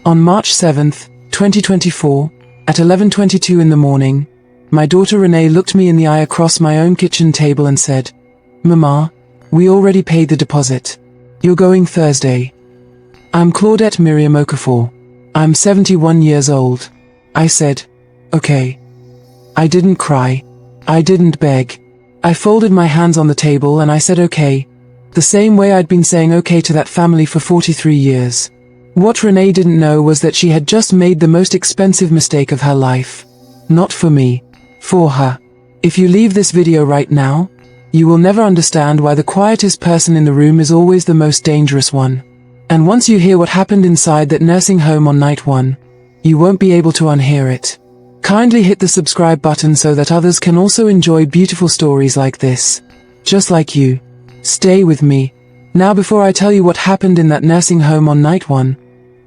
On March 7th, 2024, at 11:22 in the morning, my daughter Renee looked me in the eye across my own kitchen table and said, "Mama, we already paid the deposit. You're going Thursday." I'm Claudette Miriam Okafor. I'm 71 years old. I said, "Okay." I didn't cry. I didn't beg. I folded my hands on the table and I said okay, the same way I'd been saying okay to that family for 43 years. What Renee didn't know was that she had just made the most expensive mistake of her life. Not for me. For her. If you leave this video right now, you will never understand why the quietest person in the room is always the most dangerous one. And once you hear what happened inside that nursing home on night 1, you won't be able to unhear it. Kindly hit the subscribe button so that others can also enjoy beautiful stories like this. Just like you. Stay with me. Now before I tell you what happened in that nursing home on night 1,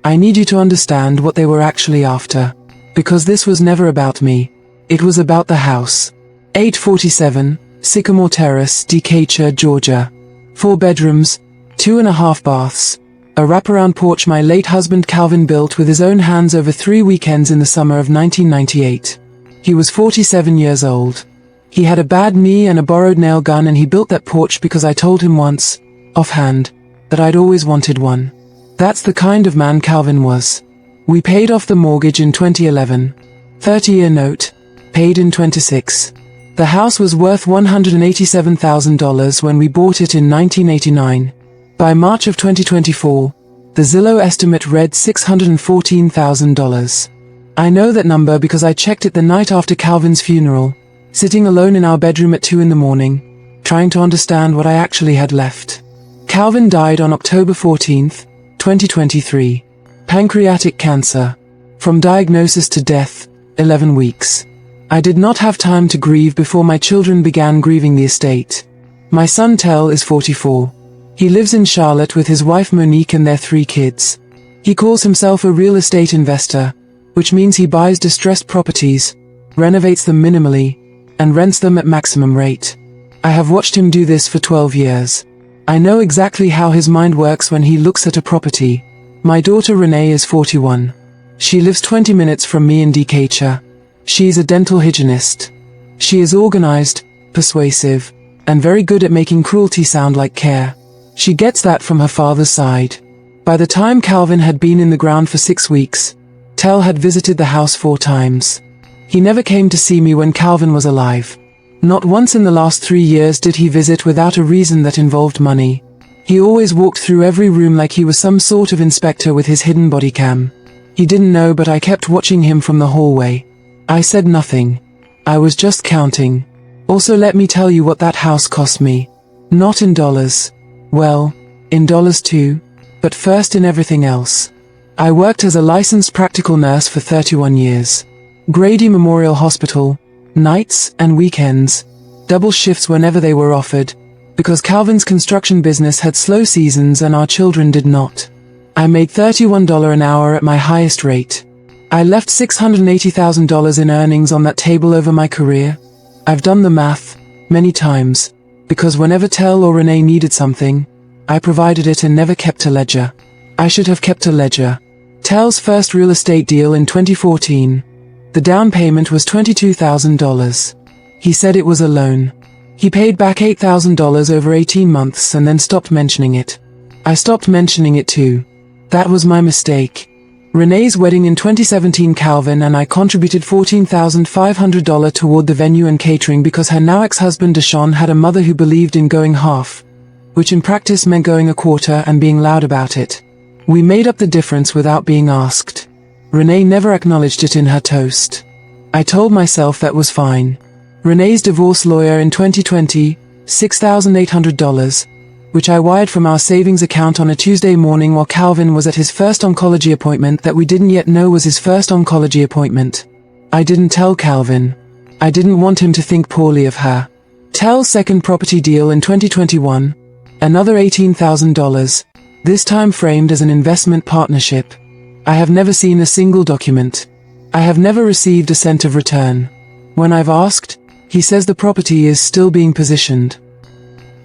I need you to understand what they were actually after. Because this was never about me. It was about the house. 847, Sycamore Terrace, Decatur, Georgia. 4 bedrooms, 2.5 baths. A wraparound porch my late husband Calvin built with his own hands over 3 weekends in the summer of 1998. He was 47 years old. He had a bad knee and a borrowed nail gun, and he built that porch because I told him once, offhand, that I'd always wanted one. That's the kind of man Calvin was. We paid off the mortgage in 2011. 30-year note, paid in 26. The house was worth $187,000 when we bought it in 1989. By March of 2024, the Zillow estimate read $614,000. I know that number because I checked it the night after Calvin's funeral, sitting alone in our bedroom at 2 in the morning, trying to understand what I actually had left. Calvin died on October 14th, 2023. Pancreatic cancer. From diagnosis to death, 11 weeks. I did not have time to grieve before my children began grieving the estate. My son Tel is 44. He lives in Charlotte with his wife Monique and their 3 kids. He calls himself a real estate investor, which means he buys distressed properties, renovates them minimally, and rents them at maximum rate. I have watched him do this for 12 years. I know exactly how his mind works when he looks at a property. My daughter Renee is 41. She lives 20 minutes from me in Decatur. She's a dental hygienist. She is organized, persuasive, and very good at making cruelty sound like care. She gets that from her father's side. By the time Calvin had been in the ground for 6 weeks, Tel had visited the house 4 times. He never came to see me when Calvin was alive. Not once in the last 3 years did he visit without a reason that involved money. He always walked through every room like he was some sort of inspector with his hidden body cam. He didn't know, but I kept watching him from the hallway. I said nothing. I was just counting. Also, let me tell you what that house cost me. Not in dollars. Well, in dollars too, but first in everything else. I worked as a licensed practical nurse for 31 years. Grady Memorial Hospital, nights and weekends, double shifts whenever they were offered, because Calvin's construction business had slow seasons and our children did not. I made $31 an hour at my highest rate. I left $680,000 in earnings on that table over my career. I've done the math, many times, because whenever Tel or Renee needed something, I provided it and never kept a ledger. I should have kept a ledger. Tel's first real estate deal in 2014. The down payment was $22,000. He said it was a loan. He paid back $8,000 over 18 months and then stopped mentioning it. I stopped mentioning it too. That was my mistake. Renee's wedding in 2017, Calvin and I contributed $14,500 toward the venue and catering because her now ex-husband Deshaun had a mother who believed in going half, which in practice meant going a quarter and being loud about it. We made up the difference without being asked. Renee never acknowledged it in her toast. I told myself that was fine. Renee's divorce lawyer in 2020, $6,800, which I wired from our savings account on a Tuesday morning while Calvin was at his first oncology appointment that we didn't yet know was his first oncology appointment. I didn't tell Calvin. I didn't want him to think poorly of her. Tel's second property deal in 2021, another $18,000, this time framed as an investment partnership. I have never seen a single document. I have never received a cent of return. When I've asked, he says the property is still being positioned.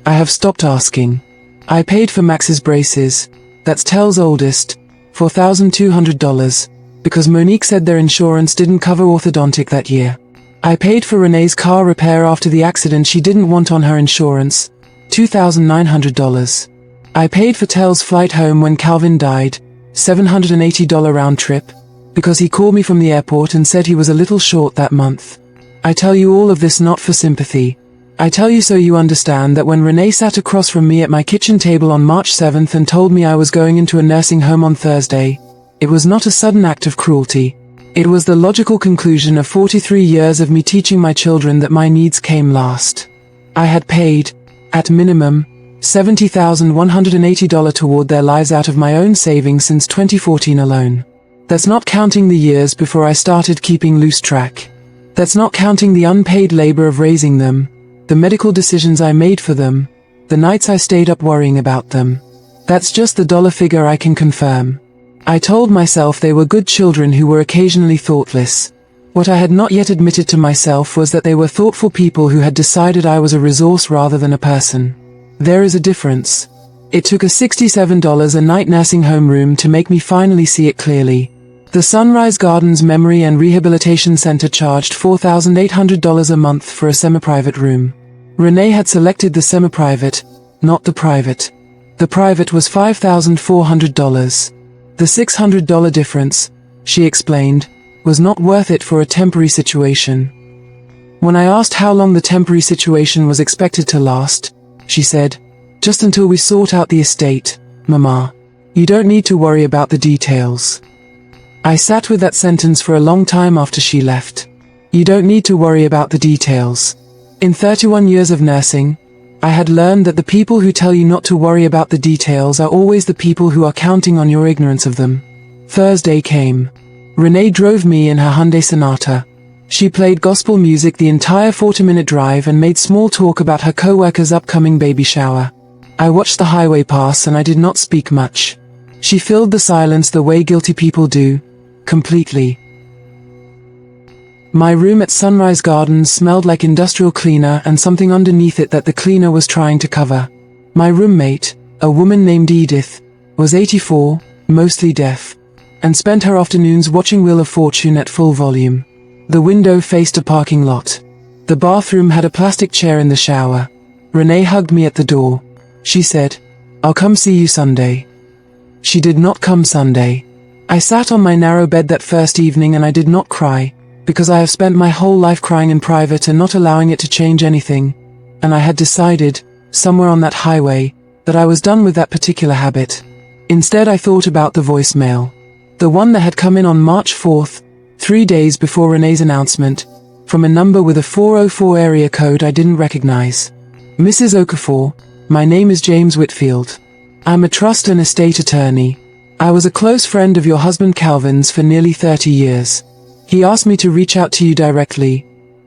I have stopped asking. I paid for Max's braces, that's Tel's oldest, $4,200, because Monique said their insurance didn't cover orthodontic that year. I paid for Renee's car repair after the accident she didn't want on her insurance, $2,900. I paid for Tell's flight home when Calvin died, $780 round trip, because he called me from the airport and said he was a little short that month. I tell you all of this not for sympathy. I tell you so you understand that when Renee sat across from me at my kitchen table on March 7th and told me I was going into a nursing home on Thursday, it was not a sudden act of cruelty. It was the logical conclusion of 43 years of me teaching my children that my needs came last. I had paid, at minimum, $70,180 toward their lives out of my own savings since 2014 alone. That's not counting the years before I started keeping loose track. That's not counting the unpaid labor of raising them, the medical decisions I made for them, the nights I stayed up worrying about them. That's just the dollar figure I can confirm. I told myself they were good children who were occasionally thoughtless. What I had not yet admitted to myself was that they were thoughtful people who had decided I was a resource rather than a person. There is a difference. It took a $67 a night nursing home room to make me finally see it clearly. The Sunrise Gardens Memory and Rehabilitation Center charged $4,800 a month for a semi-private room. Renee had selected the semi-private, not the private. The private was $5,400. The $600 difference, she explained, was not worth it for a temporary situation. When I asked how long the temporary situation was expected to last, she said, "Just until we sort out the estate, Mama. You don't need to worry about the details." I sat with that sentence for a long time after she left. You don't need to worry about the details. In 31 years of nursing, I had learned that the people who tell you not to worry about the details are always the people who are counting on your ignorance of them. Thursday came. Renee drove me in her Hyundai Sonata. She played gospel music the entire 40-minute drive and made small talk about her co-worker's upcoming baby shower. I watched the highway pass and I did not speak much. She filled the silence the way guilty people do, completely. My room at Sunrise Gardens smelled like industrial cleaner and something underneath it that the cleaner was trying to cover. My roommate, a woman named Edith, was 84, mostly deaf, and spent her afternoons watching Wheel of Fortune at full volume. The window faced a parking lot. The bathroom had a plastic chair in the shower. Renee hugged me at the door. She said, "I'll come see you Sunday." She did not come Sunday. I sat on my narrow bed that first evening and I did not cry, because I have spent my whole life crying in private and not allowing it to change anything, and I had decided, somewhere on that highway, that I was done with that particular habit. Instead I thought about the voicemail. The one that had come in on March 4th, 3 days before Renee's announcement, from a number with a 404 area code I didn't recognize. "Mrs. Okafor, my name is James Whitfield. I'm a trust and estate attorney. I was a close friend of your husband Calvin's for nearly 30 years. He asked me to reach out to you directly,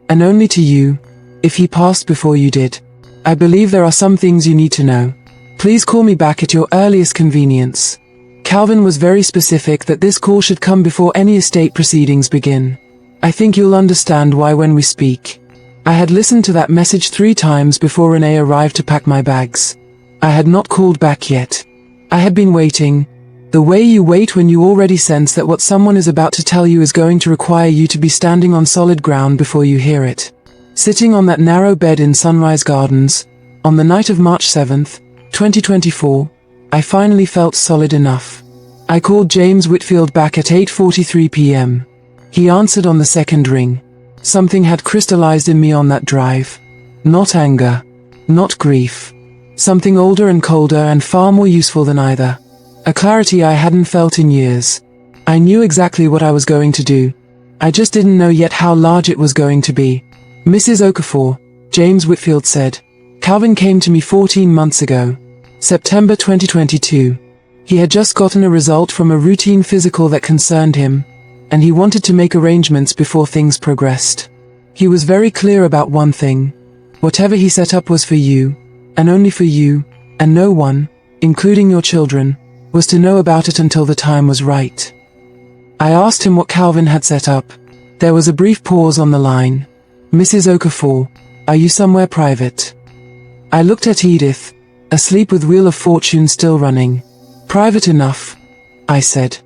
and only to you, if he passed before you did. I believe there are some things you need to know. Please call me back at your earliest convenience." Calvin was very specific that this call should come before any estate proceedings begin. I think you'll understand why when we speak. I had listened to that message 3 times before Renee arrived to pack my bags. I had not called back yet. I had been waiting, the way you wait when you already sense that what someone is about to tell you is going to require you to be standing on solid ground before you hear it. Sitting on that narrow bed in Sunrise Gardens, on the night of March 7th, 2024, I finally felt solid enough. I called James Whitfield back at 8:43 p.m. He answered on the second ring. Something had crystallized in me on that drive. Not anger. Not grief. Something older and colder and far more useful than either. A clarity I hadn't felt in years. I knew exactly what I was going to do. I just didn't know yet how large it was going to be. "Mrs. Okafor," James Whitfield said. "Calvin came to me 14 months ago. September 2022. He had just gotten a result from a routine physical that concerned him, and he wanted to make arrangements before things progressed. He was very clear about one thing. Whatever he set up was for you, and only for you, and no one, including your children, was to know about it until the time was right." I asked him what Calvin had set up. There was a brief pause on the line. "Mrs. Okafor, are you somewhere private?" I looked at Edith, asleep with Wheel of Fortune still running. "Private enough," I said.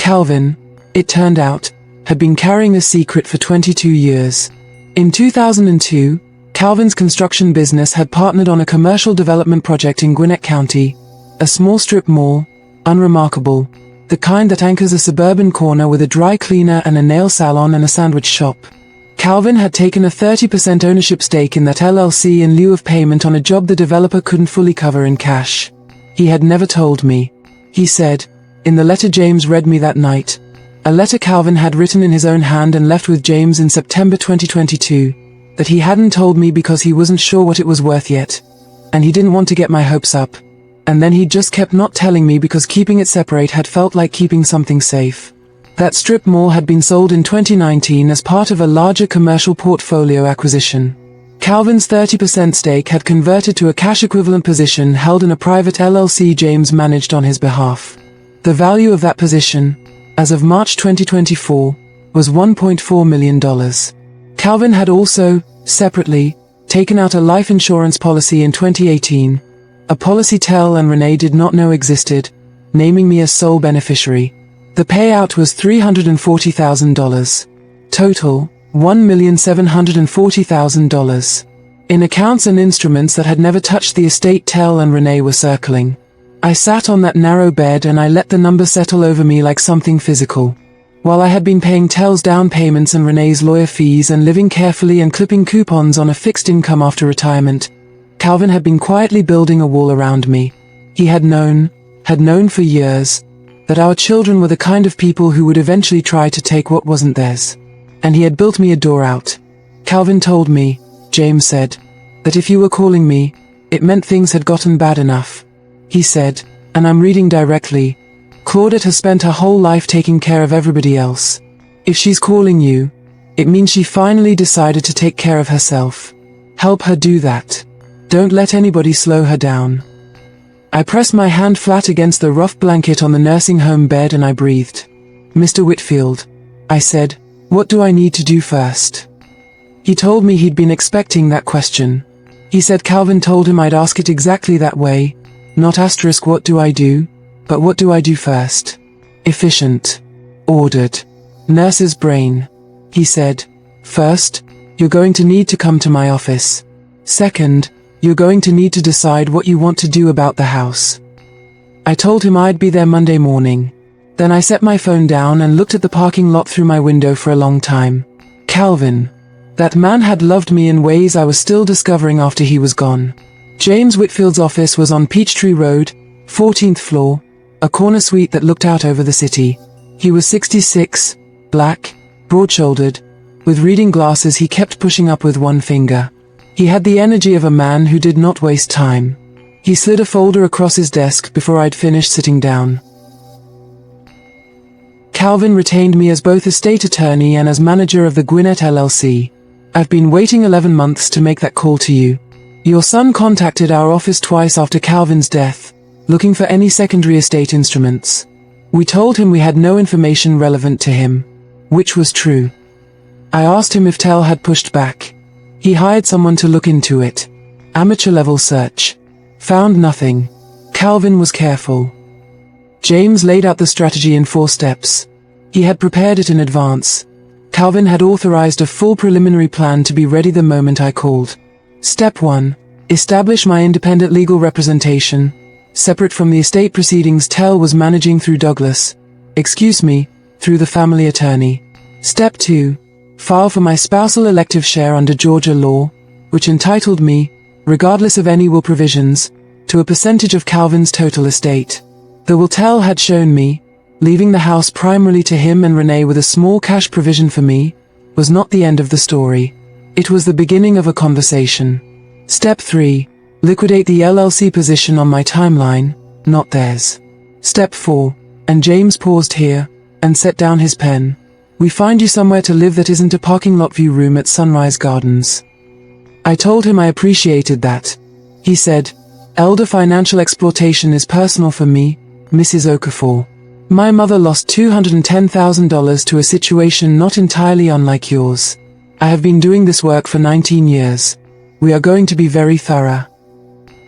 Calvin, it turned out, had been carrying a secret for 22 years. In 2002, Calvin's construction business had partnered on a commercial development project in Gwinnett County, a small strip mall, unremarkable, the kind that anchors a suburban corner with a dry cleaner and a nail salon and a sandwich shop. Calvin had taken a 30% ownership stake in that LLC in lieu of payment on a job the developer couldn't fully cover in cash. He had never told me. He said, in the letter James read me that night, a letter Calvin had written in his own hand and left with James in September 2022, that he hadn't told me because he wasn't sure what it was worth yet, and he didn't want to get my hopes up, and then he just kept not telling me because keeping it separate had felt like keeping something safe. That strip mall had been sold in 2019 as part of a larger commercial portfolio acquisition. Calvin's 30% stake had converted to a cash-equivalent position held in a private LLC James managed on his behalf. The value of that position, as of March 2024, was $1.4 million. Calvin had also, separately, taken out a life insurance policy in 2018, a policy Tel and Renee did not know existed, naming me as sole beneficiary. The payout was $340,000. Total, $1,740,000. In accounts and instruments that had never touched the estate Tel and Renee were circling. I sat on that narrow bed and I let the number settle over me like something physical. While I had been paying Tel's down payments and Renee's lawyer fees and living carefully and clipping coupons on a fixed income after retirement, Calvin had been quietly building a wall around me. He had known for years, that our children were the kind of people who would eventually try to take what wasn't theirs. And he had built me a door out. Calvin told me, James said, that if you were calling me, it meant things had gotten bad enough. He said, and I'm reading directly, Claudette has spent her whole life taking care of everybody else. If she's calling you, it means she finally decided to take care of herself. Help her do that. Don't let anybody slow her down. I pressed my hand flat against the rough blanket on the nursing home bed and I breathed. Mr. Whitfield, I said, what do I need to do first? He told me he'd been expecting that question. He said Calvin told him I'd ask it exactly that way, not asterisk what do I do, but what do I do first? Efficient. Ordered. Nurse's brain. He said, first, you're going to need to come to my office. Second, you're going to need to decide what you want to do about the house. I told him I'd be there Monday morning. Then I set my phone down and looked at the parking lot through my window for a long time. Calvin. That man had loved me in ways I was still discovering after he was gone. James Whitfield's office was on Peachtree Road, 14th floor, a corner suite that looked out over the city. He was 66, black, broad-shouldered, with reading glasses he kept pushing up with one finger. He had the energy of a man who did not waste time. He slid a folder across his desk before I'd finished sitting down. Calvin retained me as both estate attorney and as manager of the Gwinnett LLC. I've been waiting 11 months to make that call to you. Your son contacted our office twice after Calvin's death, looking for any secondary estate instruments. We told him we had no information relevant to him, which was true. I asked him if Tel had pushed back. He hired someone to look into it. Amateur-level search. Found nothing. Calvin was careful. James laid out the strategy in 4 steps. He had prepared it in advance. Calvin had authorized a full preliminary plan to be ready the moment I called. Step 1. Establish my independent legal representation, separate from the estate proceedings Tel was managing through Douglas. Through the family attorney. Step 2. File for my spousal elective share under Georgia law, which entitled me, regardless of any will provisions, to a percentage of Calvin's total estate. The will Tel had shown me, leaving the house primarily to him and Renee with a small cash provision for me, was not the end of the story. It was the beginning of a conversation. Step 3. Liquidate the LLC position on my timeline, not theirs. Step 4. And James paused here, and set down his pen. We find you somewhere to live that isn't a parking lot view room at Sunrise Gardens. I told him I appreciated that. He said, elder financial exploitation is personal for me, Mrs. Okafor. My mother lost $210,000 to a situation not entirely unlike yours. I have been doing this work for 19 years. We are going to be very thorough.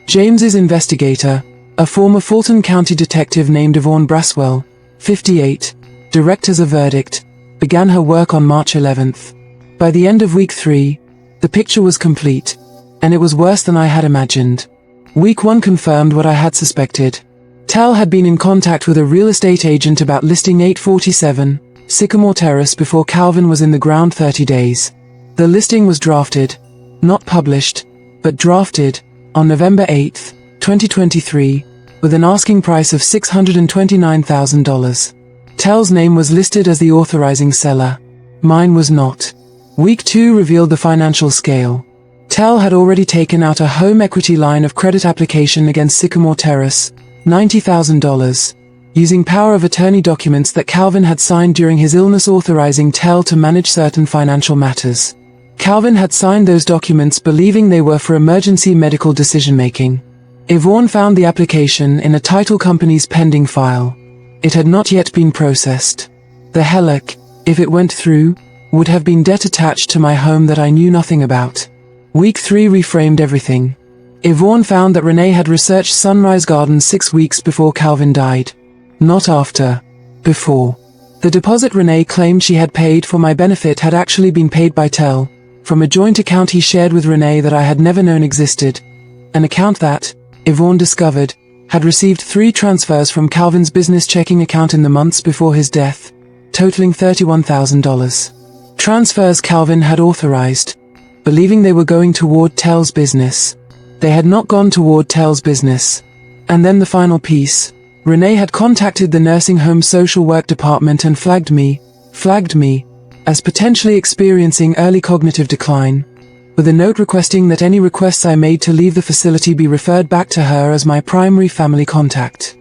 James's investigator, a former Fulton County detective named Yvonne Braswell, 58, direct as a verdict, began her work on March 11th. By the end of week 3, the picture was complete, and it was worse than I had imagined. Week 1 confirmed what I had suspected. Tel had been in contact with a real estate agent about listing 847 Sycamore Terrace before Calvin was in the ground 30 days. The listing was drafted, not published, but drafted, on November 8, 2023, with an asking price of $629,000. Tel's name was listed as the authorizing seller. Mine was not. Week 2 revealed the financial scale. Tel had already taken out a home equity line of credit application against Sycamore Terrace, $90,000, using power of attorney documents that Calvin had signed during his illness authorizing Tel to manage certain financial matters. Calvin had signed those documents believing they were for emergency medical decision-making. Yvonne found the application in a title company's pending file. It had not yet been processed. The HELOC, if it went through, would have been debt attached to my home that I knew nothing about. Week 3 reframed everything. Yvonne found that Renee had researched Sunrise Gardens 6 weeks before Calvin died. Not after. Before. The deposit Renee claimed she had paid for my benefit had actually been paid by Tel, from a joint account he shared with Renee that I had never known existed. An account that, Yvonne discovered, had received 3 transfers from Calvin's business checking account in the months before his death, totaling $31,000. Transfers Calvin had authorized, believing they were going toward Tel's business. They had not gone toward Tel's business. And then the final piece. Renee had contacted the nursing home social work department and flagged me, as potentially experiencing early cognitive decline, with a note requesting that any requests I made to leave the facility be referred back to her as my primary family contact.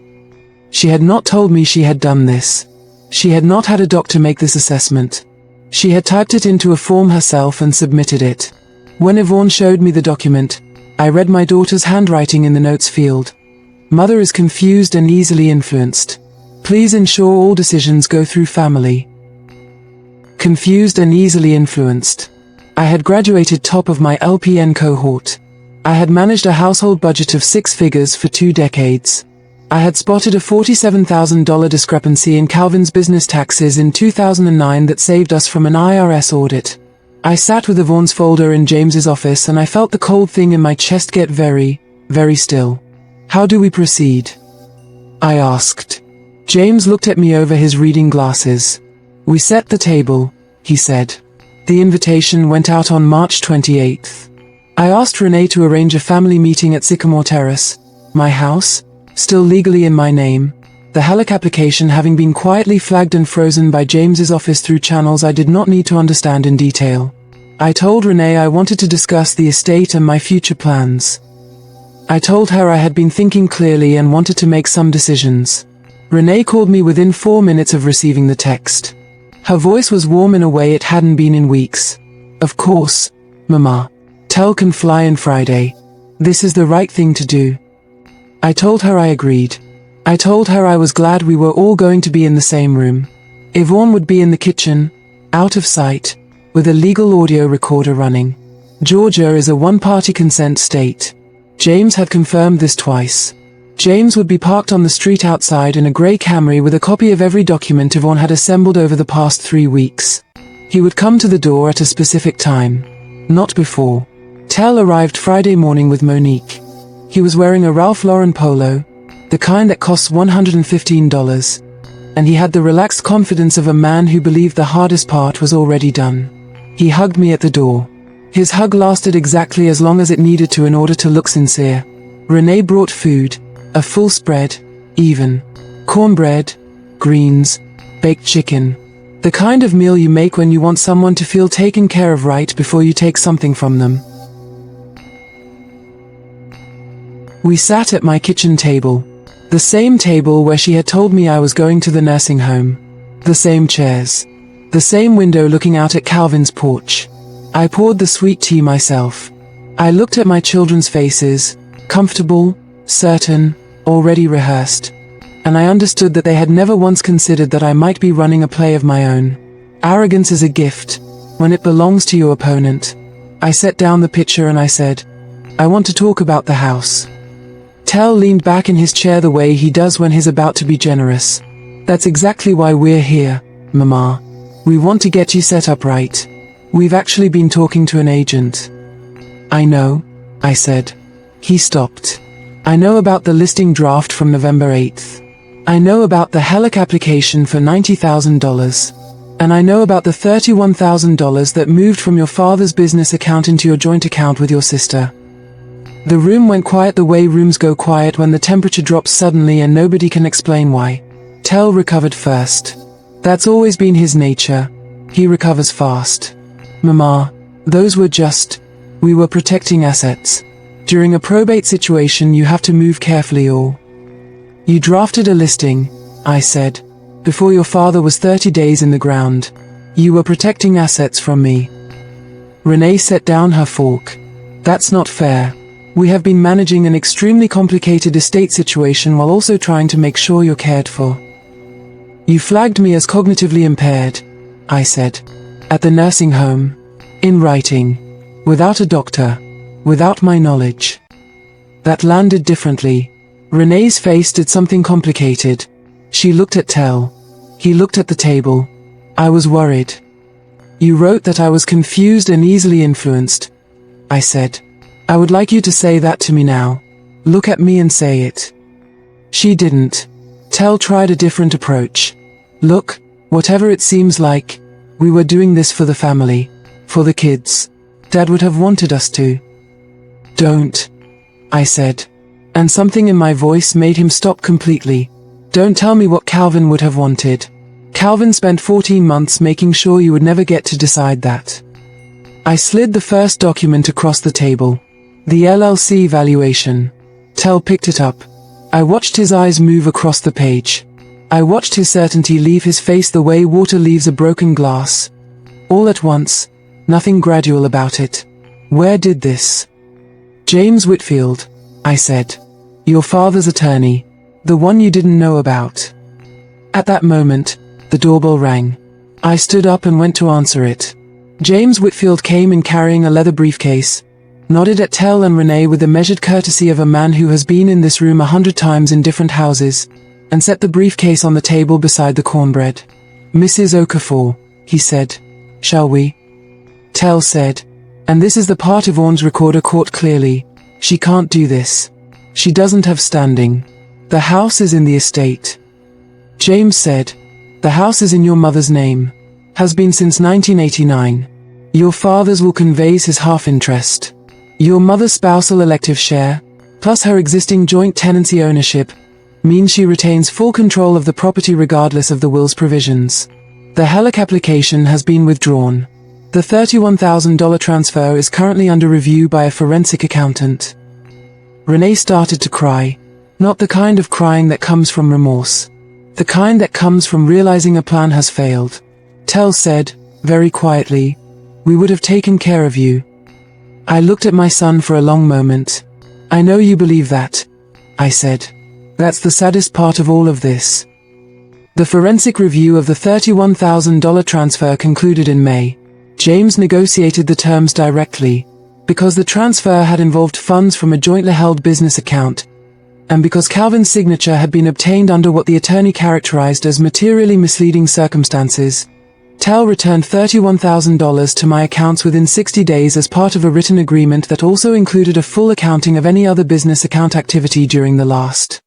She had not told me she had done this. She had not had a doctor make this assessment. She had typed it into a form herself and submitted it. When Yvonne showed me the document, I read my daughter's handwriting in the notes field. Mother is confused and easily influenced. Please ensure all decisions go through family. Confused and easily influenced. I had graduated top of my LPN cohort. I had managed a household budget of 6 figures for 2 decades. I had spotted a $47,000 discrepancy in Calvin's business taxes in 2009 that saved us from an IRS audit. I sat with Yvonne's folder in James's office and I felt the cold thing in my chest get very, very still. How do we proceed? I asked. James looked at me over his reading glasses. We set the table, he said. The invitation went out on March 28th. I asked Renee to arrange a family meeting at Sycamore Terrace, my house, still legally in my name, the HELOC application having been quietly flagged and frozen by James's office through channels I did not need to understand in detail. I told Renee I wanted to discuss the estate and my future plans. I told her I had been thinking clearly and wanted to make some decisions. Renee called me within 4 minutes of receiving the text. Her voice was warm in a way it hadn't been in weeks. Of course, Mama. Tel can fly in Friday. This is the right thing to do. I told her I agreed. I told her I was glad we were all going to be in the same room. Yvonne would be in the kitchen, out of sight, with a legal audio recorder running. Georgia is a one-party consent state. James had confirmed this twice. James would be parked on the street outside in a grey Camry with a copy of every document Yvonne had assembled over the past 3 weeks. He would come to the door at a specific time. Not before. Tel arrived Friday morning with Monique. He was wearing a Ralph Lauren polo, the kind that costs $115, and he had the relaxed confidence of a man who believed the hardest part was already done. He hugged me at the door. His hug lasted exactly as long as it needed to in order to look sincere. Renee brought food, a full spread, even. Cornbread, greens, baked chicken. The kind of meal you make when you want someone to feel taken care of right before you take something from them. We sat at my kitchen table. The same table where she had told me I was going to the nursing home. The same chairs. The same window looking out at Calvin's porch. I poured the sweet tea myself. I looked at my children's faces, comfortable, certain, already rehearsed. And I understood that they had never once considered that I might be running a play of my own. Arrogance is a gift, when it belongs to your opponent. I set down the pitcher and I said, I want to talk about the house. Tel leaned back in his chair the way he does when he's about to be generous. That's exactly why we're here. Mama. We want to get you set up right. We've actually been talking to an agent. I know, I said. He stopped. I know about the listing draft from November 8th. I know about the HELOC application for $90,000. And I know about the $31,000 that moved from your father's business account into your joint account with your sister. The room went quiet the way rooms go quiet when the temperature drops suddenly and nobody can explain why. Tel recovered first. That's always been his nature. He recovers fast. Mama, those were just... We were protecting assets. During a probate situation you have to move carefully or... You drafted a listing, I said, before your father was 30 days in the ground. You were protecting assets from me. Renee set down her fork. That's not fair. We have been managing an extremely complicated estate situation while also trying to make sure you're cared for. You flagged me as cognitively impaired, I said, at the nursing home, in writing, without a doctor, without my knowledge. That landed differently. Renee's face did something complicated. She looked at Tel. He looked at the table. I was worried. You wrote that I was confused and easily influenced, I said. I would like you to say that to me now. Look at me and say it. She didn't. Tel tried a different approach. Look, whatever it seems like, we were doing this for the family, for the kids. Dad would have wanted us to. Don't, I said. And something in my voice made him stop completely. Don't tell me what Calvin would have wanted. Calvin spent 14 months making sure you would never get to decide that. I slid the first document across the table. The LLC valuation. Tel picked it up. I watched his eyes move across the page. I watched his certainty leave his face the way water leaves a broken glass. All at once, nothing gradual about it. Where did this? James Whitfield, I said. Your father's attorney. The one you didn't know about. At that moment, the doorbell rang. I stood up and went to answer it. James Whitfield came in carrying a leather briefcase, nodded at Tel and Renee with the measured courtesy of a man who has been in this room 100 times in different houses, and set the briefcase on the table beside the cornbread. Mrs. Okafor, he said. Shall we? Tel said. And this is the part Yvonne's recorder caught clearly. She can't do this. She doesn't have standing. The house is in the estate. James said. The house is in your mother's name. Has been since 1989. Your father's will conveys his half interest. Your mother's spousal elective share, plus her existing joint tenancy ownership, means she retains full control of the property regardless of the will's provisions. The HELOC application has been withdrawn. The $31,000 transfer is currently under review by a forensic accountant. Renee started to cry. Not the kind of crying that comes from remorse. The kind that comes from realizing a plan has failed. Tel said, very quietly, we would have taken care of you. I looked at my son for a long moment. I know you believe that, I said. That's the saddest part of all of this. The forensic review of the $31,000 transfer concluded in May. James negotiated the terms directly, because the transfer had involved funds from a jointly held business account, and because Calvin's signature had been obtained under what the attorney characterized as materially misleading circumstances. Tel returned $31,000 to my accounts within 60 days as part of a written agreement that also included a full accounting of any other business account activity during the last